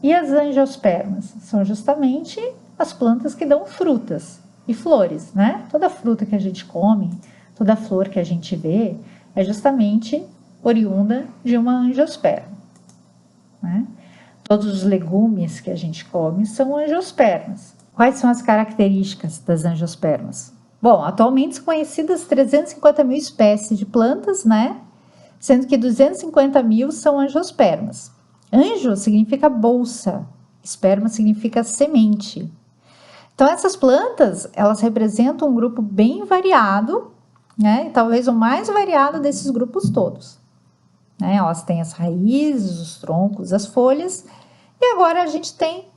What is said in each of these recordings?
E as angiospermas? São justamente as plantas que dão frutas e flores, né? Toda fruta que a gente come, toda flor que a gente vê, é justamente oriunda de uma angiosperma, né? Todos os legumes que a gente come são angiospermas. Quais são as características das angiospermas? Bom, atualmente são conhecidas 350 mil espécies de plantas, né? Sendo que 250 mil são angiospermas. Anjo significa bolsa, esperma significa semente. Então, essas plantas, elas representam um grupo bem variado, né? Talvez o mais variado desses grupos todos. Né? Elas têm as raízes, os troncos, as folhas, e agora a gente tem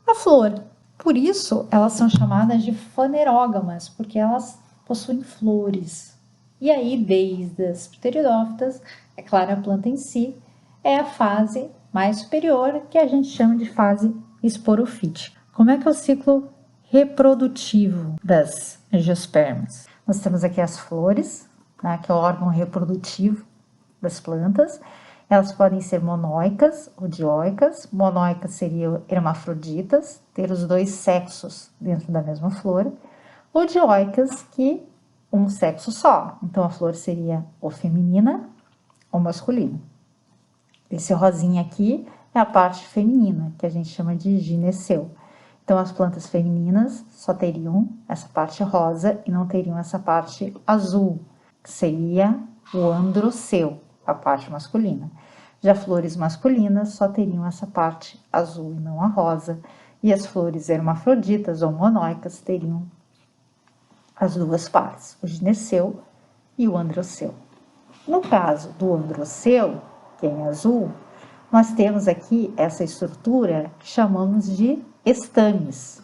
a flor. Por isso, elas são chamadas de fanerógamas, porque elas possuem flores. E aí, desde as pteridófitas, é claro, a planta em si é a fase mais superior, que a gente chama de fase esporofítica. Como é que é o ciclo reprodutivo das angiospermas? Nós temos aqui as flores, né, que é o órgão reprodutivo das plantas. Elas podem ser monóicas ou dioicas. Monóicas seriam hermafroditas, ter os dois sexos dentro da mesma flor, ou dioicas, que um sexo só. Então, a flor seria ou feminina ou masculina. Esse rosinha aqui é a parte feminina, que a gente chama de gineceu. Então, as plantas femininas só teriam essa parte rosa e não teriam essa parte azul, que seria o androceu, a parte masculina. Já flores masculinas só teriam essa parte azul e não a rosa, e as flores hermafroditas ou monóicas teriam as duas partes, o gineceu e o androceu. No caso do androceu, que é em azul, nós temos aqui essa estrutura que chamamos de estames.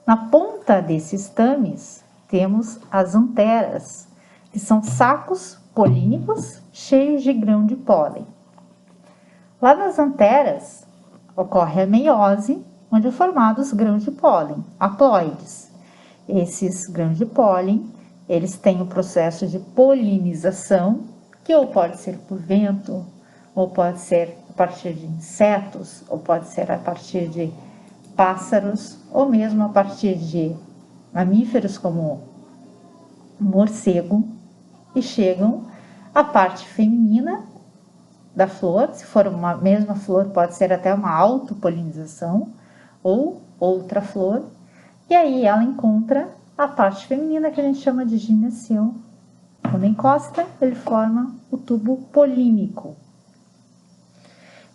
Na ponta desses estames temos as anteras, que são sacos polínicos cheios de grão de pólen. Lá nas anteras ocorre a meiose, onde é formado os grãos de pólen, haploides. Esses grãos de pólen, eles têm o processo de polinização, que ou pode ser por vento, ou pode ser a partir de insetos, ou pode ser a partir de pássaros, ou mesmo a partir de mamíferos como morcego, e chegam à parte feminina da flor. Se for uma mesma flor, pode ser até uma autopolinização, ou outra flor, e aí ela encontra a parte feminina, que a gente chama de gineceu. Quando encosta, ele forma o tubo polínico.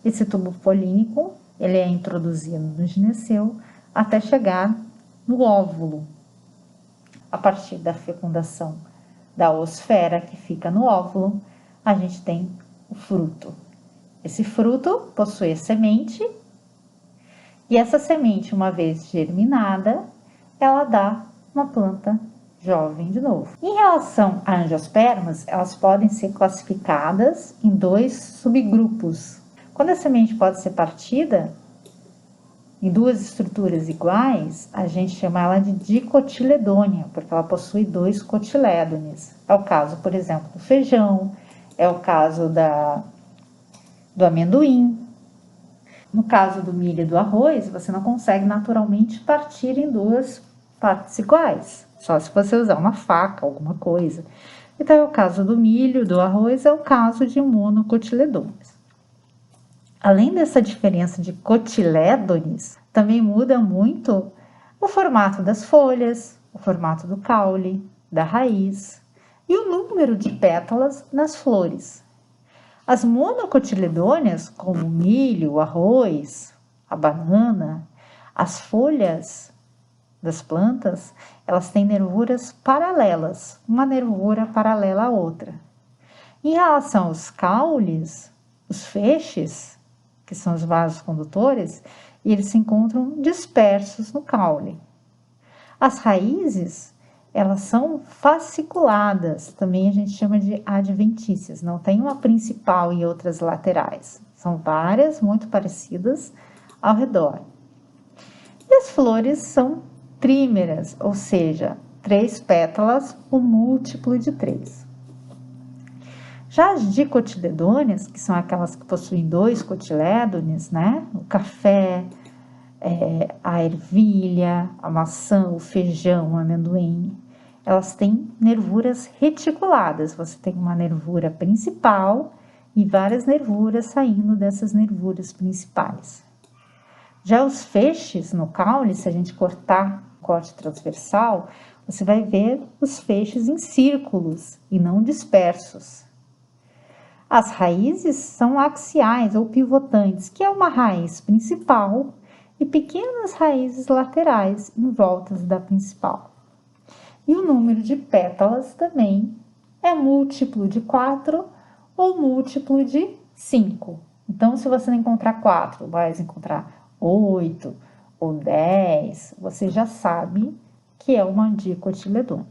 Esse tubo polínico, ele é introduzido no gineceu até chegar no óvulo. A partir da fecundação da oosfera, que fica no óvulo, a gente tem o fruto. Esse fruto possui a semente, e essa semente, uma vez germinada, ela dá uma planta jovem de novo. Em relação a angiospermas, elas podem ser classificadas em dois subgrupos. Quando a semente pode ser partida em duas estruturas iguais, a gente chama ela de dicotiledônia, porque ela possui dois cotilédones. É o caso, por exemplo, do feijão, é o caso do amendoim. No caso do milho e do arroz, você não consegue naturalmente partir em duas partes iguais, só se você usar uma faca, alguma coisa. Então, é o caso do milho, do arroz, é o caso de monocotiledôneos. Além dessa diferença de cotilédones, também muda muito o formato das folhas, o formato do caule, da raiz e o número de pétalas nas flores. As monocotiledôneas, como o milho, o arroz, a banana, as folhas das plantas, elas têm nervuras paralelas, uma nervura paralela à outra. Em relação aos caules, os feixes, que são os vasos condutores, eles se encontram dispersos no caule. As raízes, elas são fasciculadas, também a gente chama de adventícias, não tem uma principal e outras laterais, são várias, muito parecidas ao redor. E as flores são trímeras, ou seja, 3 pétalas, o múltiplo de 3. Já as dicotiledôneas, que são aquelas que possuem 2 cotilédones, né? O café, a ervilha, a maçã, o feijão, o amendoim, elas têm nervuras reticuladas. Você tem uma nervura principal e várias nervuras saindo dessas nervuras principais. Já os feixes no caule, se a gente cortar corte transversal, você vai ver os feixes em círculos e não dispersos. As raízes são axiais ou pivotantes, que é uma raiz principal e pequenas raízes laterais em voltas da principal. E o número de pétalas também é múltiplo de 4 ou múltiplo de 5. Então, se você não encontrar 4, vai encontrar 8 ou 10, você já sabe que é uma dicotiledônia.